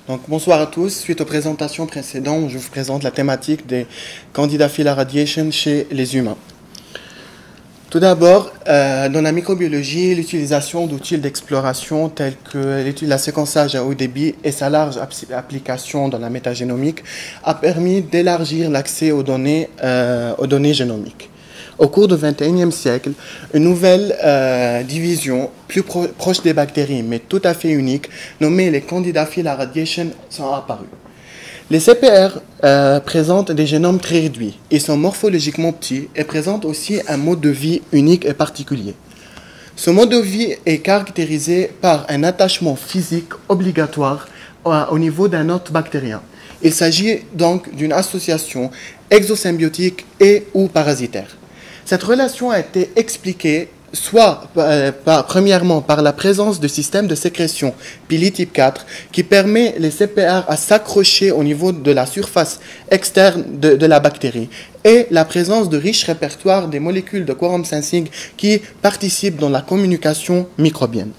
Donc, bonsoir à tous. Suite aux présentations précédentes, je vous présente la thématique des candidats phyla radiation chez les humains. Tout d'abord, dans la microbiologie, l'utilisation d'outils d'exploration tels que l'étude de séquençage à haut débit et sa large application dans la métagénomique a permis d'élargir l'accès aux données génomiques. Au cours du XXIe siècle, une nouvelle division plus proche des bactéries, mais tout à fait unique, nommée les candidats phyla radiation, sont apparus. Les CPR présentent des génomes très réduits. Ils sont morphologiquement petits et présentent aussi un mode de vie unique et particulier. Ce mode de vie est caractérisé par un attachement physique obligatoire au niveau d'un hôte bactérien. Il s'agit donc d'une association exosymbiotique et ou parasitaire. Cette relation a été expliquée soit premièrement par la présence de systèmes de sécrétion pili type 4 qui permet les CPR à s'accrocher au niveau de la surface externe de la bactérie et la présence de riches répertoires des molécules de quorum sensing qui participent dans la communication microbienne.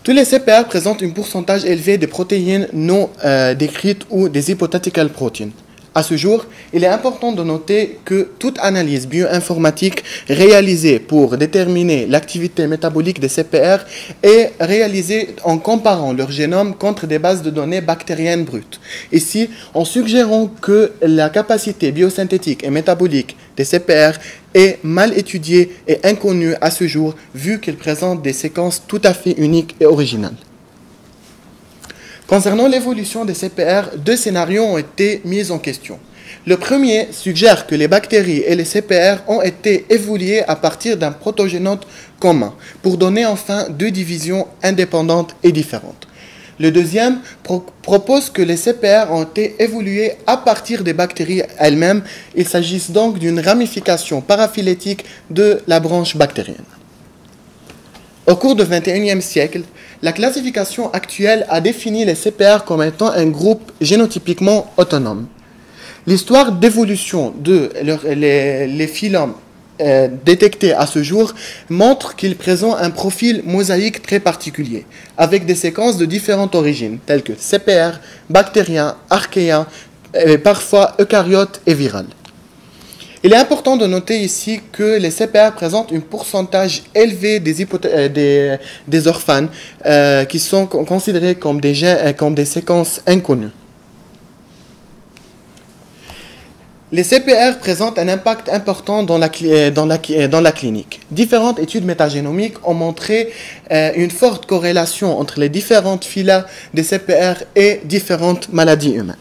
Tous les CPR présentent un pourcentage élevé de protéines non décrites ou des hypothetical proteins. À ce jour, il est important de noter que toute analyse bioinformatique réalisée pour déterminer l'activité métabolique des CPR est réalisée en comparant leur génome contre des bases de données bactériennes brutes. Ici, en suggérant que la capacité biosynthétique et métabolique des CPR est mal étudiée et inconnue à ce jour, vu qu'ils présentent des séquences tout à fait uniques et originales. Concernant l'évolution des CPR, deux scénarios ont été mis en question. Le premier suggère que les bactéries et les CPR ont été évolués à partir d'un protogénote commun, pour donner enfin deux divisions indépendantes et différentes. Le deuxième propose que les CPR ont été évolués à partir des bactéries elles-mêmes. Il s'agit donc d'une ramification paraphylétique de la branche bactérienne. Au cours du XXIe siècle, la classification actuelle a défini les CPR comme étant un groupe génotypiquement autonome. L'histoire d'évolution les phylums détectés à ce jour montre qu'ils présentent un profil mosaïque très particulier, avec des séquences de différentes origines, telles que CPR, bactériens, archéens, parfois eucaryotes et virales. Il est important de noter ici que les CPR présentent un pourcentage élevé des orphanes qui sont considérés comme des séquences inconnues. Les CPR présentent un impact important dans la clinique. Différentes études métagénomiques ont montré une forte corrélation entre les différentes phyla des CPR et différentes maladies humaines.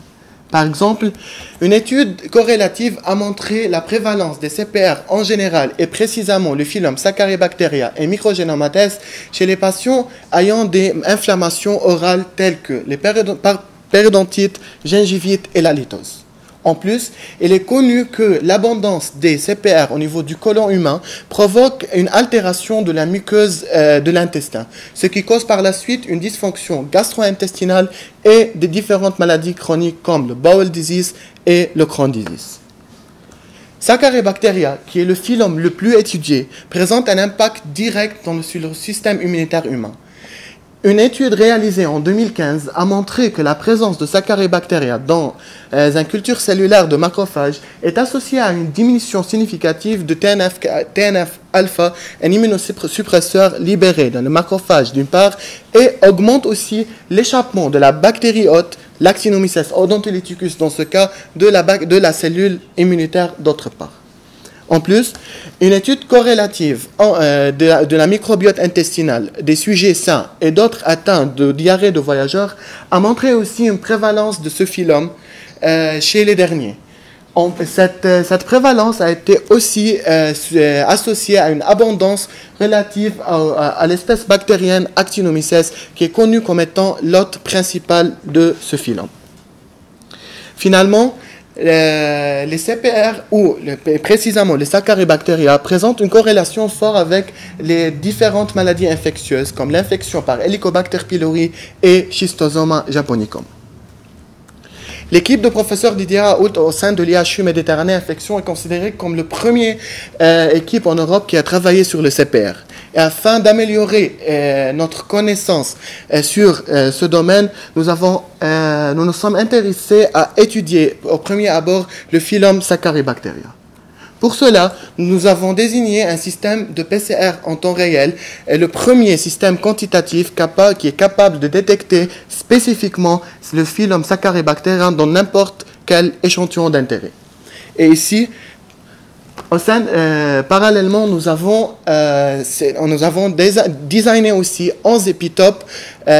Par exemple, une étude corrélative a montré la prévalence des CPR en général et précisément le phylum Saccharibacteria et Microgenomates chez les patients ayant des inflammations orales telles que les périodontites, gingivites et la litose. En plus, il est connu que l'abondance des CPR au niveau du côlon humain provoque une altération de la muqueuse de l'intestin, ce qui cause par la suite une dysfonction gastro-intestinale et des différentes maladies chroniques comme le bowel disease et le Crohn's disease. Saccharibacteria, qui est le phylum le plus étudié, présente un impact direct sur le système immunitaire humain. Une étude réalisée en 2015 a montré que la présence de Saccharibacteria dans une culture cellulaire de macrophages est associée à une diminution significative de TNF-alpha, un immunosuppresseur libéré dans le macrophage d'une part, et augmente aussi l'échappement de la bactérie hôte, l'Actinomyces odontolyticus dans ce cas, de la cellule immunitaire d'autre part. En plus, une étude corrélative de la microbiote intestinale des sujets sains et d'autres atteints de diarrhée de voyageurs a montré aussi une prévalence de ce phylum chez les derniers. Cette prévalence a été aussi associée à une abondance relative à l'espèce bactérienne Actinomyces qui est connue comme étant l'hôte principal de ce phylum. Finalement, les CPR ou précisément les Saccharibacteria présentent une corrélation forte avec les différentes maladies infectieuses comme l'infection par Helicobacter pylori et Schistosoma japonicum. L'équipe de professeur Didier Raoult au sein de l'IHU Méditerranée Infection est considérée comme la première équipe en Europe qui a travaillé sur le CPR. Et afin d'améliorer notre connaissance sur ce domaine, nous nous sommes intéressés à étudier au premier abord le phylum Saccharibacteria. Pour cela, nous avons désigné un système de PCR en temps réel, le premier système quantitatif qui est capable de détecter spécifiquement le phylum Saccharibacteria dans n'importe quel échantillon d'intérêt. Et ici, parallèlement, nous avons designé aussi 11 épitopes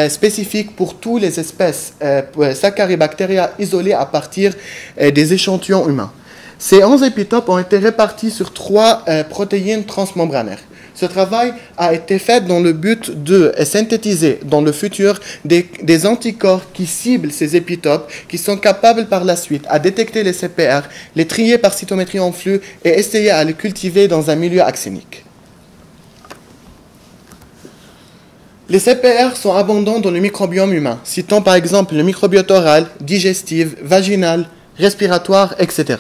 spécifiques pour toutes les espèces Saccharibacteria isolées à partir des échantillons humains. Ces 11 épitopes ont été répartis sur 3 protéines transmembranaires. Ce travail a été fait dans le but de synthétiser dans le futur des anticorps qui ciblent ces épitopes, qui sont capables par la suite à détecter les CPR, les trier par cytométrie en flux et essayer à les cultiver dans un milieu axénique. Les CPR sont abondants dans le microbiome humain, citant par exemple le microbiote oral, digestif, vaginal, respiratoire, etc.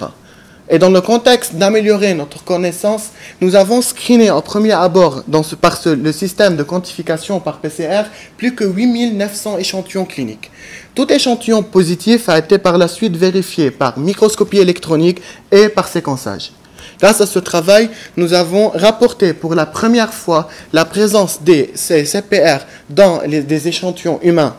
Et dans le contexte d'améliorer notre connaissance, nous avons screené au premier abord le système de quantification par PCR plus que 8900 échantillons cliniques. Tout échantillon positif a été par la suite vérifié par microscopie électronique et par séquençage. Grâce à ce travail, nous avons rapporté pour la première fois la présence des CPR dans des échantillons humains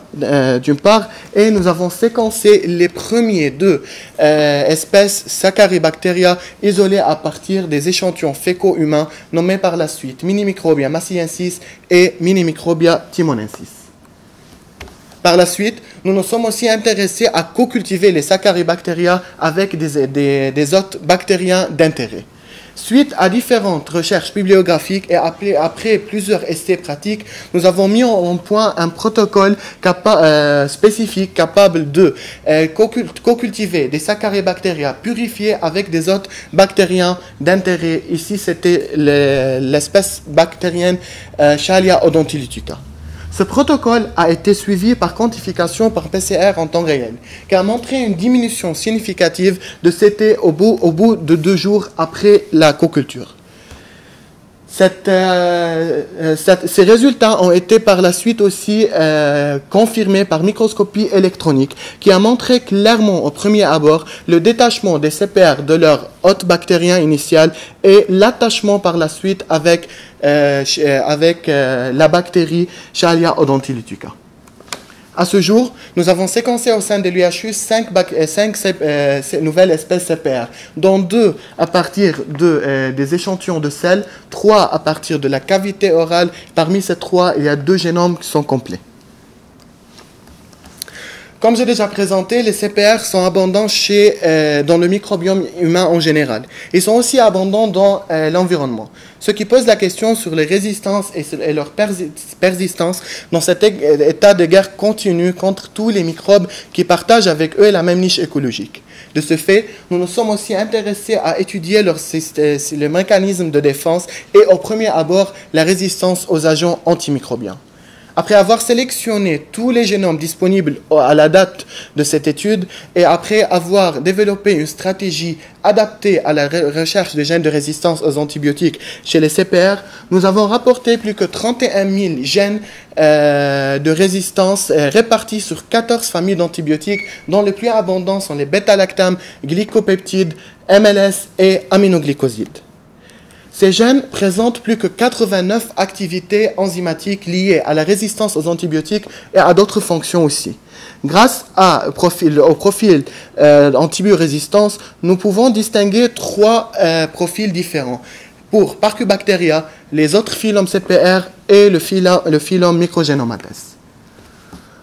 d'une part, et nous avons séquencé les premiers 2 espèces Saccharibacteria isolées à partir des échantillons fécaux humains nommés par la suite Minimicrobia massiensis et Minimicrobia timonensis. Par la suite, nous nous sommes aussi intéressés à co-cultiver les Saccharibacteria avec des hôtes bactériens d'intérêt. Suite à différentes recherches bibliographiques et après plusieurs essais pratiques, nous avons mis en point un protocole spécifique capable de co-cultiver des Saccharibacteria purifiés avec des hôtes bactériens d'intérêt. Ici, c'était l'espèce bactérienne Chalia odontilytica. Ce protocole a été suivi par quantification par PCR en temps réel, qui a montré une diminution significative de CT au bout de 2 jours après la co-culture. Ces résultats ont été par la suite aussi confirmés par microscopie électronique, qui a montré clairement au premier abord le détachement des CPR de leur hôte bactérien initial et l'attachement par la suite avec la bactérie Chalia odontilytica. À ce jour, nous avons séquencé au sein de l'UHU 5 nouvelles espèces CPR, dont 2 à partir des échantillons de sel, 3 à partir de la cavité orale. Parmi ces 3, il y a 2 génomes qui sont complets. Comme j'ai déjà présenté, les CPR sont abondants dans le microbiome humain en général. Ils sont aussi abondants dans l'environnement, ce qui pose la question sur les résistances et leur persistance dans cet état de guerre continue contre tous les microbes qui partagent avec eux la même niche écologique. De ce fait, nous nous sommes aussi intéressés à étudier les mécanismes de défense et au premier abord la résistance aux agents antimicrobiens. Après avoir sélectionné tous les génomes disponibles à la date de cette étude et après avoir développé une stratégie adaptée à la recherche de gènes de résistance aux antibiotiques chez les CPR, nous avons rapporté plus que 31 000 gènes de résistance répartis sur 14 familles d'antibiotiques, dont les plus abondants sont les bêta-lactames, glycopeptides, MLS et aminoglycosides. Ces gènes présentent plus que 89 activités enzymatiques liées à la résistance aux antibiotiques et à d'autres fonctions aussi. Grâce au profil antibiorésistance, nous pouvons distinguer 3 profils différents pour Parcubacteria, les autres phylums CPR et le phylum Microgenomates.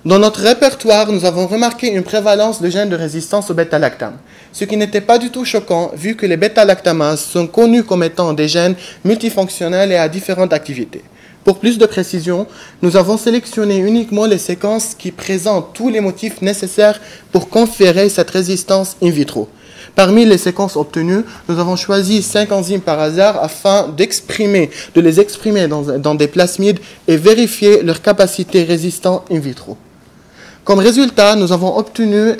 Dans notre répertoire, nous avons remarqué une prévalence de gènes de résistance au bêta-lactame, ce qui n'était pas du tout choquant vu que les bêta-lactamases sont connus comme étant des gènes multifonctionnels et à différentes activités. Pour plus de précision, nous avons sélectionné uniquement les séquences qui présentent tous les motifs nécessaires pour conférer cette résistance in vitro. Parmi les séquences obtenues, nous avons choisi 5 enzymes par hasard afin de les exprimer dans des plasmides et vérifier leur capacité résistante in vitro. Comme résultat, nous avons obtenu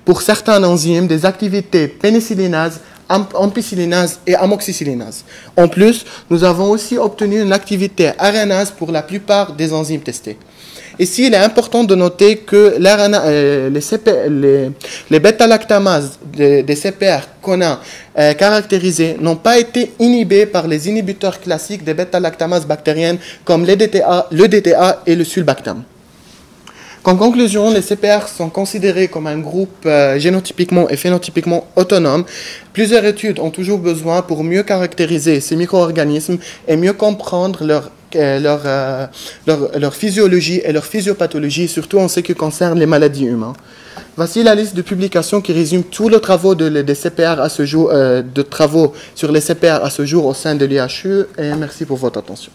pour certains enzymes des activités pénicillinases, ampicillinase et amoxicillinase. En plus, nous avons aussi obtenu une activité arénase pour la plupart des enzymes testées. Ici, il est important de noter que les bêta-lactamases des CPR qu'on a caractérisées n'ont pas été inhibées par les inhibiteurs classiques des bêta-lactamases bactériennes comme le DTA et le sulbactam. En conclusion, les CPR sont considérés comme un groupe génotypiquement et phénotypiquement autonome. Plusieurs études ont toujours besoin pour mieux caractériser ces micro-organismes et mieux comprendre leur physiologie et leur physiopathologie, surtout en ce qui concerne les maladies humaines. Voici la liste de publications qui résume tous les travaux des CPR à ce jour, de travaux sur les CPR à ce jour au sein de l'IHU, et merci pour votre attention.